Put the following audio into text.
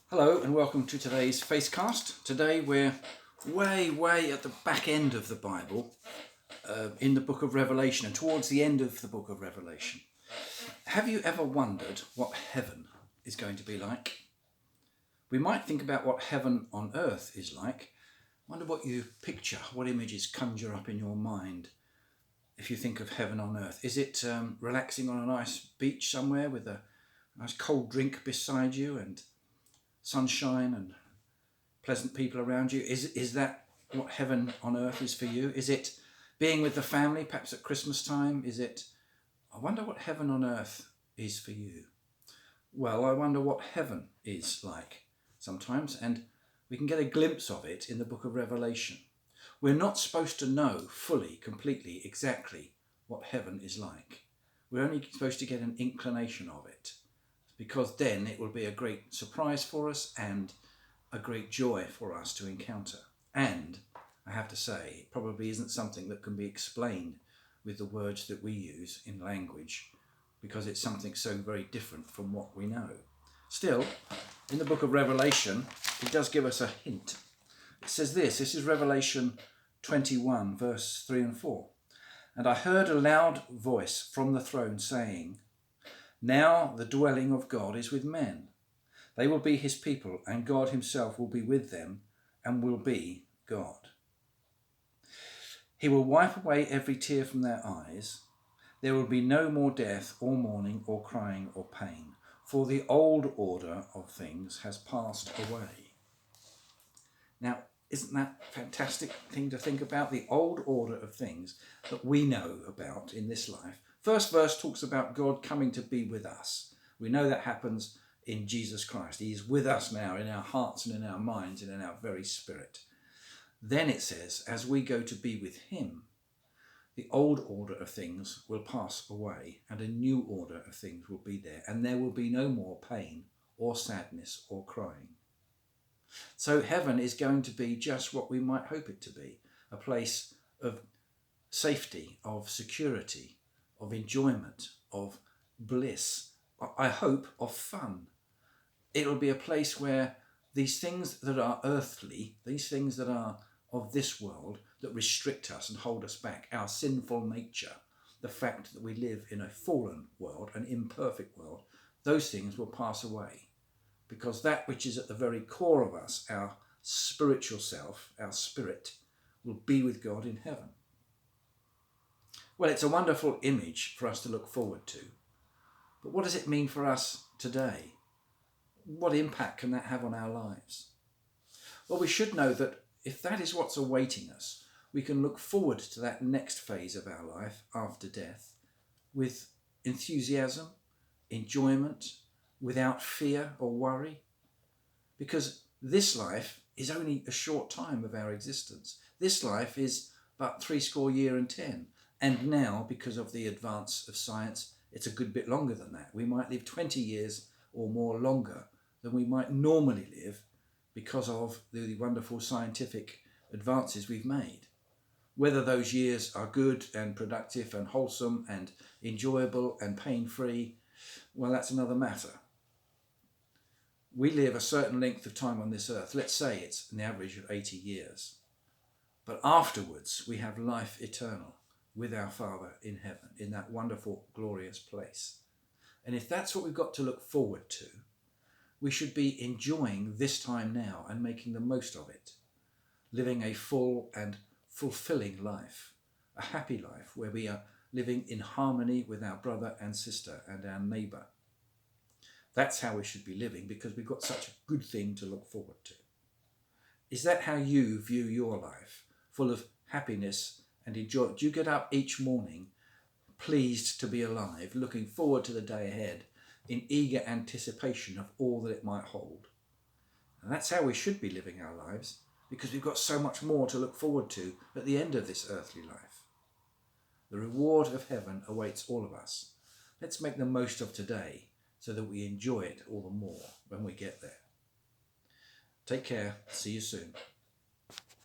Hello and welcome to today's Facecast. Today we're way at the back end of the Bible, in the book of Revelation and towards the end of the book of Revelation. Have you ever wondered what heaven is going to be like? We might think about what heaven on earth is like. Wonder what you picture, what images conjure up in your mind if you think of heaven on earth. Is it relaxing on a nice beach somewhere with a nice cold drink beside you and sunshine and pleasant people around you? Is that what heaven on earth is for you? Is it being with the family, perhaps at Christmas time? I wonder what heaven on earth is for you. Well, I wonder what heaven is like sometimes, and we can get a glimpse of it in the book of Revelation. We're not supposed to know fully, completely, exactly what heaven is like. We're only supposed to get an inclination of it, because then it will be a great surprise for us and a great joy for us to encounter. And I have to say, it probably isn't something that can be explained with the words that we use in language, because it's something so very different from what we know. Still, in the book of Revelation, it does give us a hint. It says this is Revelation 21, verse 3 and 4. And I heard a loud voice from the throne saying, "Now the dwelling of God is with men. They will be his people, and God himself will be with them and will be God. He will wipe away every tear from their eyes. There will be no more death or mourning or crying or pain, for the old order of things has passed away." Now, isn't that a fantastic thing to think about? The old order of things that we know about in this life. First verse talks about God coming to be with us. We know that happens in Jesus Christ. He is with us now in our hearts and in our minds and in our very spirit. Then it says, as we go to be with him, the old order of things will pass away and a new order of things will be there, and there will be no more pain or sadness or crying. So heaven is going to be just what we might hope it to be, a place of safety, of security, of enjoyment, of bliss, I hope of fun. It'll be a place where these things that are earthly, these things that are of this world, that restrict us and hold us back, our sinful nature, the fact that we live in a fallen world, an imperfect world, those things will pass away. Because that which is at the very core of us, our spiritual self, our spirit, will be with God in heaven. Well, it's a wonderful image for us to look forward to. But what does it mean for us today? What impact can that have on our lives? Well, we should know that if that is what's awaiting us, we can look forward to that next phase of our life after death with enthusiasm, enjoyment, without fear or worry. Because this life is only a short time of our existence. This life is but 70 years and 10. And now, because of the advance of science, it's a good bit longer than that. We might live 20 years or more longer than we might normally live because of the wonderful scientific advances we've made. Whether those years are good and productive and wholesome and enjoyable and pain-free, well, that's another matter. We live a certain length of time on this earth. Let's say it's an average of 80 years. But afterwards, we have life eternal with our Father in heaven, in that wonderful, glorious place. And if that's what we've got to look forward to, we should be enjoying this time now and making the most of it, living a full and fulfilling life, a happy life where we are living in harmony with our brother and sister and our neighbour. That's how we should be living, because we've got such a good thing to look forward to. Is that how you view your life, full of happiness and enjoy? Do you get up each morning pleased to be alive, looking forward to the day ahead in eager anticipation of all that it might hold? And that's how we should be living our lives, because we've got so much more to look forward to at the end of this earthly life. The reward of heaven awaits all of us. Let's make the most of today so that we enjoy it all the more when we get there. Take care. See you soon.